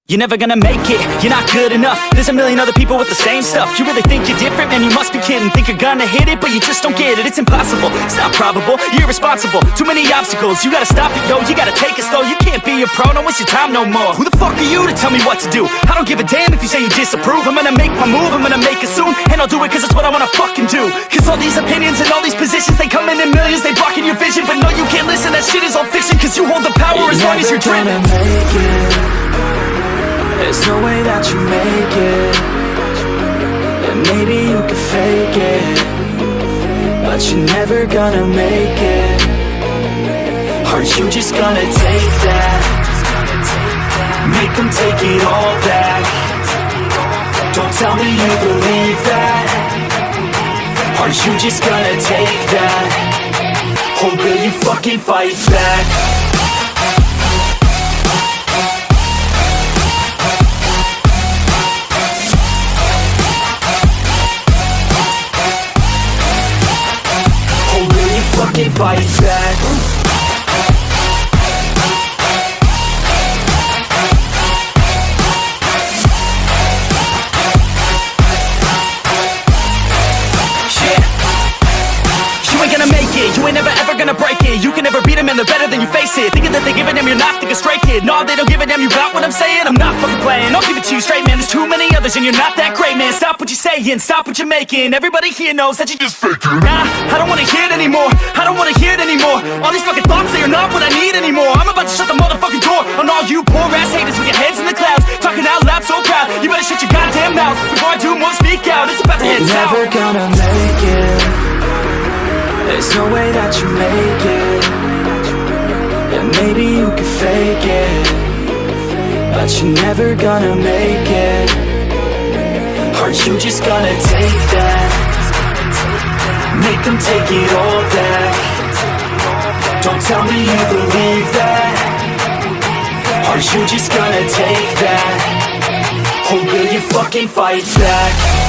You're never gonna make it, you're not good enough. There's a million other people with the same stuff. You really think you're different? Man, you must be kidding. Think you're gonna hit it, but you just don't get it. It's impossible, it's not probable, you're irresponsible. Too many obstacles, you gotta stop it, yo. You gotta take it slow, you can't be a pro. Don't waste your time no more. Who the fuck are you to tell me what to do? I don't give a damn if you say you disapprove. I'm gonna make my move, I'm gonna make it soon. And I'll do it cause it's what I wanna fucking do. Cause all these opinions and all these positions, they come in millions, they blocking your vision. But no, you can't listen, that shit is all fiction. Cause you hold the power as long as you're dreaming. There's no way that you make it. And maybe you can fake it, but you're never gonna make it. Are you just gonna take that? Make them take it all back. Don't tell me you believe that. Are you just gonna take that? Or will you fucking fight back? Fight back. You ain't gonna make it, you ain't never ever gonna break it. You can never beat them and they're better than you face it. Thinking that they give a damn, you're not thinking straight, kid. No, they don't give a damn, you got what I'm saying? I'm not fucking playing, I'll give it to you straight, man. There's too many others and you're not that great, man. Stop what you're saying, stop what you're making. Everybody here knows that you just faking. Nah, I don't wanna hear it anymore, I don't wanna hear it anymore. All these fucking thoughts, they are not what I need anymore. I'm about to shut the motherfucking door on all you poor ass haters with your heads in the clouds, talking out loud so proud. You better shut your goddamn mouth before I do more, speak out. It's about to head south. You're never gonna make it. There's no way that you make it. And maybe you can fake it, but you're never gonna make it. Are you just gonna take that? Make them take it all back. Don't tell me you believe that. Are you just gonna take that? Or will you fucking fight back?